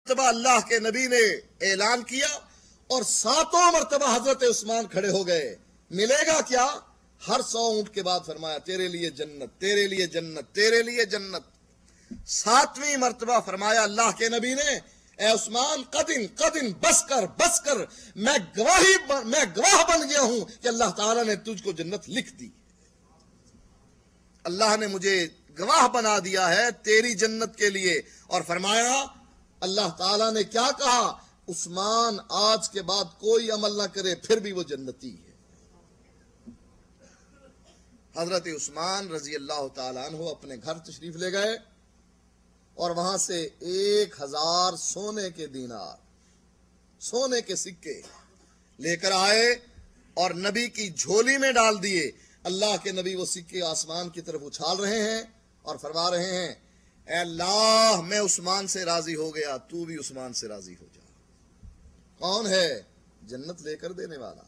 مرتبہ اللہ کے نبی نے اعلان کیا اور 7 مرتبہ حضرت عثمان کھڑے ہو گئے. ملے گا کیا؟ ہر 100 اونٹ کے بعد فرمایا تیرے لیے جنت، تیرے لیے جنت، تیرے لیے جنت. 7ویں مرتبہ فرمایا اللہ کے نبی نے اے عثمان قدن بس کر، میں گواہ بن گیا ہوں کہ اللہ تعالیٰ نے تجھ کو جنت لکھ دی. اللہ نے مجھے گواہ بنا دیا ہے تیری جنت کے لیے. اور فرمایا اللہ تعالیٰ نے کیا کہا؟ عثمان آج کے بعد کوئی عمل نہ کرے پھر بھی وہ جنتی ہے. حضرت عثمان رضی اللہ تعالیٰ عنہ اپنے گھر تشریف لے گئے اور وہاں سے 1000 سونے کے دینار، سونے کے سکے لے کر آئے اور نبی کی جھولی میں ڈال دیے. اللہ کے نبی وہ سکے آسمان کی طرف اچھال رہے ہیں اور فرما رہے ہیں اے اللہ میں عثمان سے راضی ہو گیا، تو بھی عثمان سے راضی ہو جا. کون ہے؟ جنت لے کر دینے والا.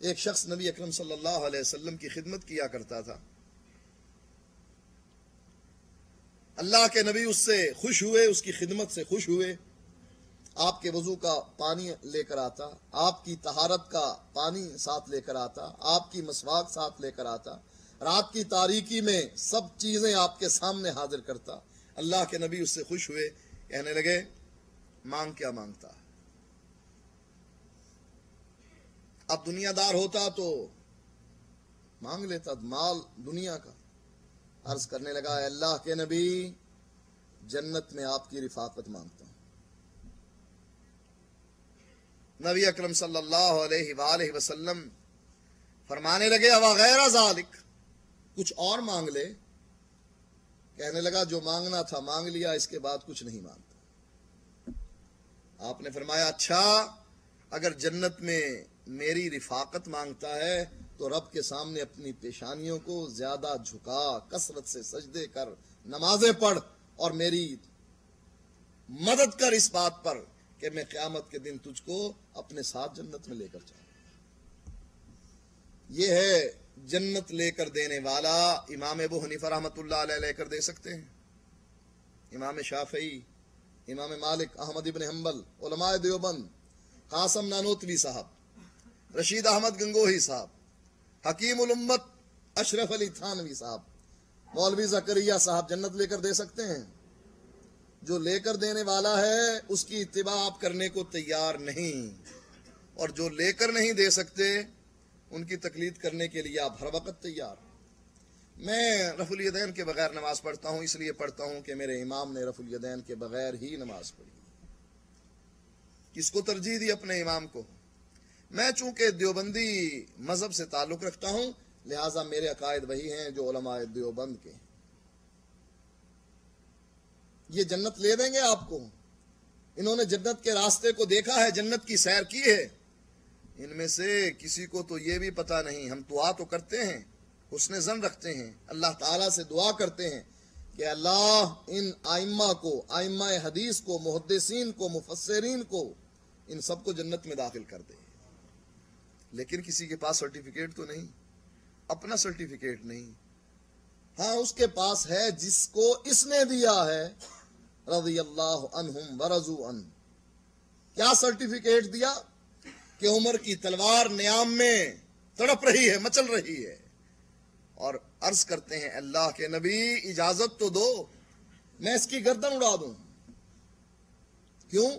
ایک شخص نبی اکرم صلی اللہ علیہ وسلم کی خدمت کیا کرتا تھا. اللہ کے نبی اس سے خوش ہوئے، اس کی خدمت سے خوش ہوئے. آپ کے وضو کا پانی لے کر آتا، آپ کی طہارت کا پانی ساتھ لے کر آتا، آپ کی مسواک ساتھ لے کر آتا، رات کی تاریکی میں سب چیزیں آپ کے سامنے حاضر کرتا. اللہ کے نبی اس سے خوش ہوئے، کہنے لگے مانگ کیا مانگتا ہے؟ اب دنیا دار ہوتا تو مانگ لیتا مال دنیا کا. عرض کرنے لگا اے اللہ کے نبی جنت میں آپ کی رفاقت مانگتا ہوں. نبی اکرم صلی اللہ علیہ وآلہ وسلم فرمانے لگے وغیرہ ذالک، کچھ اور مانگ لے. کہنے لگا جو مانگنا تھا مانگ لیا، اس کے بعد کچھ نہیں مانگتا. آپ نے فرمایا اچھا اگر جنت میں میری رفاقت مانگتا ہے تو رب کے سامنے اپنی پیشانیوں کو زیادہ جھکا، کثرت سے سجدے کر، نمازیں پڑھ اور میری مدد کر اس بات پر کہ میں قیامت کے دن تجھ کو اپنے ساتھ جنت میں لے کر جاؤں. یہ ہے جنت لے کر دینے والا. امام ابو حنیفہ رحمۃ اللہ علیہ لے کر دے سکتے ہیں، امام شافعی، امام مالک، احمد ابن حنبل، علماء دیوبند، قاسم نانوتوی صاحب، رشید احمد گنگوہی صاحب، حکیم الامت اشرف علی تھانوی صاحب، مولوی زکریا صاحب جنت لے کر دے سکتے ہیں. جو لے کر دینے والا ہے اس کی اتباع آپ کرنے کو تیار نہیں، اور جو لے کر نہیں دے سکتے ان کی تقلید کرنے کے لیے آپ ہر وقت تیار. میں رفع الیدین کے بغیر نماز پڑھتا ہوں، اس لیے پڑھتا ہوں کہ میرے امام نے رفع الیدین کے بغیر ہی نماز پڑھی. کس کو ترجیح دی؟ اپنے امام کو. میں چونکہ دیوبندی مذہب سے تعلق رکھتا ہوں لہٰذا میرے عقائد وہی ہیں جو علماء دیوبند کے ہیں. یہ جنت لے دیں گے آپ کو. انہوں نے جنت کے راستے کو دیکھا ہے، جنت کی سیر کی ہے. ان میں سے کسی کو تو یہ بھی پتہ نہیں. ہم دعا تو کرتے ہیں، حسن ظن رکھتے ہیں، اللہ تعالیٰ سے دعا کرتے ہیں کہ اللہ ان ائمہ کو، ائمہ حدیث کو، محدثین کو، مفسرین کو، ان سب کو جنت میں داخل کر دے. لیکن کسی کے پاس سرٹیفکیٹ تو نہیں، اپنا سرٹیفکیٹ نہیں. ہاں اس کے پاس ہے جس کو اس نے دیا ہے، رضی اللہ عنہم ورضوا عنہ. کیا سرٹیفکیٹ دیا؟ کہ عمر کی تلوار نیام میں تڑپ رہی ہے، مچل رہی ہے، اور عرض کرتے ہیں اللہ کے نبی اجازت تو دو میں اس کی گردن اڑا دوں. کیوں؟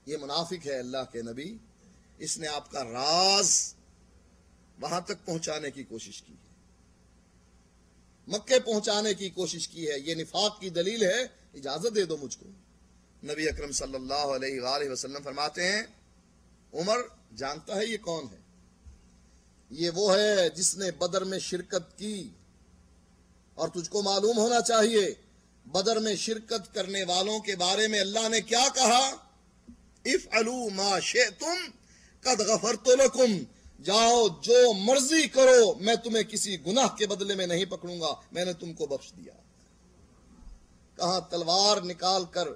یہ منافق ہے اللہ کے نبی، اس نے آپ کا راز وہاں تک پہنچانے کی کوشش کی ہے، مکے پہنچانے کی کوشش کی ہے. یہ نفاق کی دلیل ہے، اجازت دے دو مجھ کو. نبی اکرم صلی اللہ علیہ وآلہ وسلم فرماتے ہیں عمر جانتا ہے یہ کون ہے؟ یہ وہ ہے جس نے بدر میں شرکت کی. اور تجھ کو معلوم ہونا چاہیے بدر میں شرکت کرنے والوں کے بارے میں اللہ نے کیا کہا؟ افعلوا ما شئتم قد غفرت لکم. جاؤ جو مرضی کرو، میں تمہیں کسی گناہ کے بدلے میں نہیں پکڑوں گا، میں نے تم کو بخش دیا. کہاں تلوار نکال کر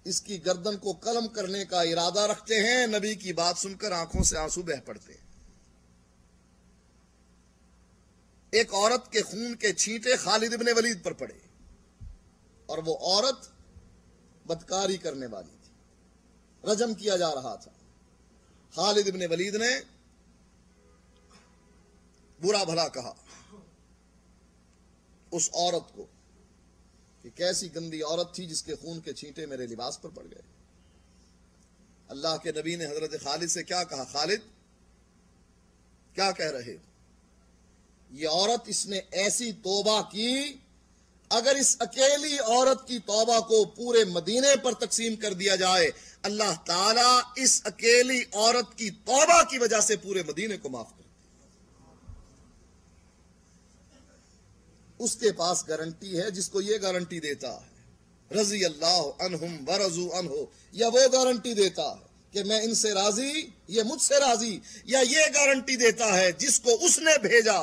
اس کی گردن کو قلم کرنے کا ارادہ رکھتے ہیں، نبی کی بات سن کر آنکھوں سے آنسو بہہ پڑتے ہیں. ایک عورت کے خون کے چھینٹے خالد ابن ولید پر پڑے. اور وہ عورت بدکاری کرنے والی تھی، رجم کیا جا رہا تھا۔ خالد ابن ولید نے برا بھلا کہا اس عورت کو کہ کیسی گندی عورت تھی جس کے خون کے چھینٹے میرے لباس پر پڑ گئے۔ اللہ کے نبی نے حضرت خالد سے کیا کہا؟ خالد کیا کہہ رہے ہو؟ یہ عورت، اس نے ایسی توبہ کی، اگر اس اکیلی عورت کی توبہ کو پورے مدینے پر تقسیم کر دیا جائے، اللہ تعالیٰ اس اکیلی عورت کی توبہ کی وجہ سے پورے مدینے کو معاف کر دے۔ اس کے پاس گارنٹی ہے جس کو یہ گارنٹی دیتا ہے رضی اللہ عنہم ورضوا عنہ، یا وہ گارنٹی دیتا ہے کہ میں ان سے راضی، یہ مجھ سے راضی، یا یہ گارنٹی دیتا ہے جس کو اس نے بھیجا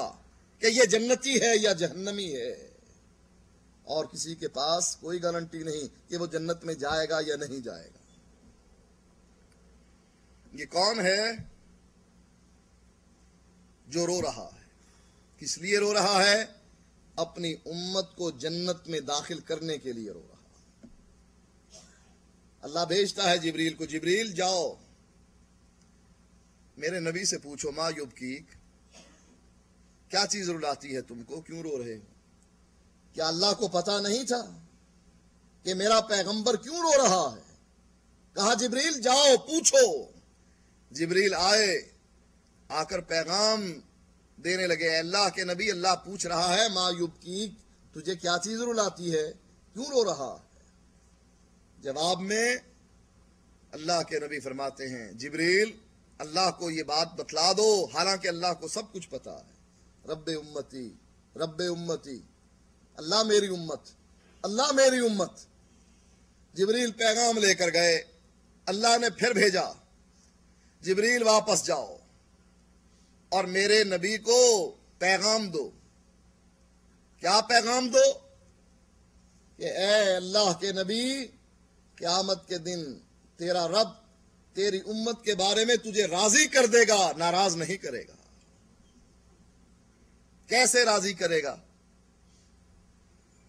کہ یہ جنتی ہے یا جہنمی ہے، اور کسی کے پاس کوئی گارنٹی نہیں کہ وہ جنت میں جائے گا یا نہیں جائے گا۔ یہ کون ہے جو رو رہا ہے؟ کس لیے رو رہا ہے؟ اپنی امت کو جنت میں داخل کرنے کے لیے رو رہا ہے۔ اللہ بھیجتا ہے جبریل کو، جبریل جاؤ میرے نبی سے پوچھو ما یبکیک، کیا چیز رلاتی ہے تم کو، کیوں رو رہے ہو؟ کیا اللہ کو پتا نہیں تھا کہ میرا پیغمبر کیوں رو رہا ہے؟ کہا جبریل جاؤ پوچھو۔ جبریل آئے، آ کر پیغام دینے لگے، اے اللہ کے نبی، اللہ پوچھ رہا ہے ما یبکیک، تجھے کیا چیز رلاتی ہے، کیوں رو رہا ہے؟ جواب میں اللہ کے نبی فرماتے ہیں جبریل اللہ کو یہ بات بتلا دو، حالانکہ اللہ کو سب کچھ پتا ہے۔ رب امتی رب امتی، اللہ میری امت، اللہ میری امت۔ جبریل پیغام لے کر گئے، اللہ نے پھر بھیجا جبریل واپس جاؤ اور میرے نبی کو پیغام دو۔ کیا پیغام دو؟ کہ اے اللہ کے نبی، قیامت کے دن تیرا رب تیری امت کے بارے میں تجھے راضی کر دے گا، ناراض نہیں کرے گا۔ کیسے راضی کرے گا؟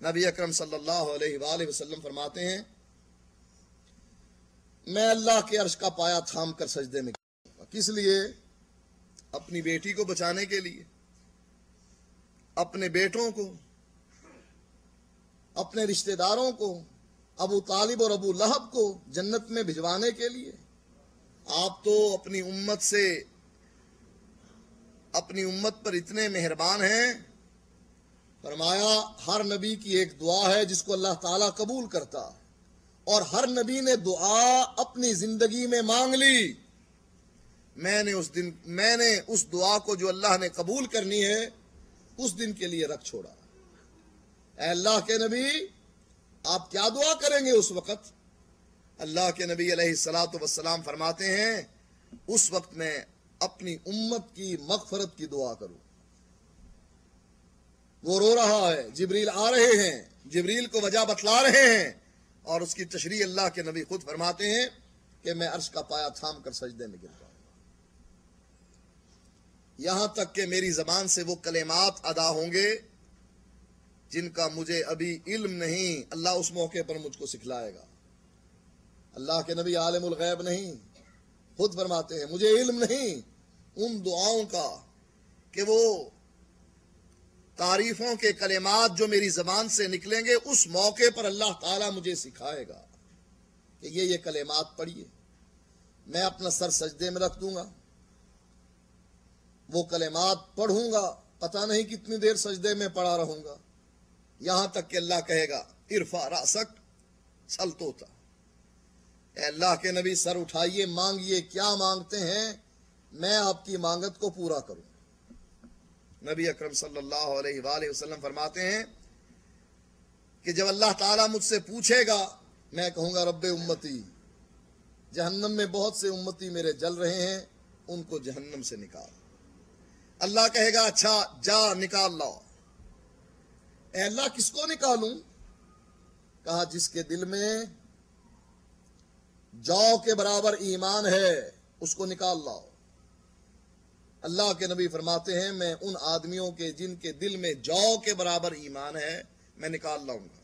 نبی اکرم صلی اللہ علیہ وآلہ وسلم فرماتے ہیں میں اللہ کے عرش کا پایا تھام کر سجدے میں کروں گا۔ کس لیے؟ اپنی بیٹی کو بچانے کے لیے، اپنے بیٹوں کو، اپنے رشتہ داروں کو، ابو طالب اور ابو لہب کو جنت میں بھجوانے کے لیے۔ آپ تو اپنی امت سے، اپنی امت پر اتنے مہربان ہیں، فرمایا ہر نبی کی ایک دعا ہے جس کو اللہ تعالیٰ قبول کرتا ہے، اور ہر نبی نے دعا اپنی زندگی میں مانگ لی۔ میں نے اس دعا کو جو اللہ نے قبول کرنی ہے اس دن کے لیے رکھ چھوڑا۔ اے اللہ کے نبی، آپ کیا دعا کریں گے اس وقت؟ اللہ کے نبی علیہ الصلاۃ والسلام فرماتے ہیں اس وقت میں اپنی امت کی مغفرت کی دعا کروں۔ وہ رو رہا ہے، جبریل آ رہے ہیں، جبریل کو وجہ بتلا رہے ہیں، اور اس کی تشریح اللہ کے نبی خود فرماتے ہیں کہ میں عرش کا پایا تھام کر سجدے میں گر جاؤں گا، یہاں تک کہ میری زبان سے وہ کلمات ادا ہوں گے جن کا مجھے ابھی علم نہیں، اللہ اس موقع پر مجھ کو سکھلائے گا۔ اللہ کے نبی عالم الغیب نہیں، خود فرماتے ہیں مجھے علم نہیں ان دعاؤں کا کہ وہ تعریفوں کے کلمات جو میری زبان سے نکلیں گے اس موقع پر اللہ تعالیٰ مجھے سکھائے گا کہ یہ کلمات پڑھیے۔ میں اپنا سر سجدے میں رکھ دوں گا، وہ کلمات پڑھوں گا، پتہ نہیں کتنی دیر سجدے میں پڑا رہوں گا، یہاں تک کہ اللہ کہے گا ارفع رأسک سل توتا، اے اللہ کے نبی سر اٹھائیے، مانگیے، کیا مانگتے ہیں میں آپ کی مانگت کو پورا کروں۔ نبی اکرم صلی اللہ علیہ وآلہ وسلم فرماتے ہیں کہ جب اللہ تعالیٰ مجھ سے پوچھے گا میں کہوں گا رب امتی، جہنم میں بہت سے امتی میرے جل رہے ہیں، ان کو جہنم سے نکال۔ اللہ کہے گا اچھا جا نکال لاؤ۔ اے اللہ کس کو نکالوں؟ کہا جس کے دل میں جو کے برابر ایمان ہے اس کو نکال لاؤ۔ اللہ کے نبی فرماتے ہیں میں ان آدمیوں کے جن کے دل میں جو کے برابر ایمان ہے میں نکال لاؤں گا۔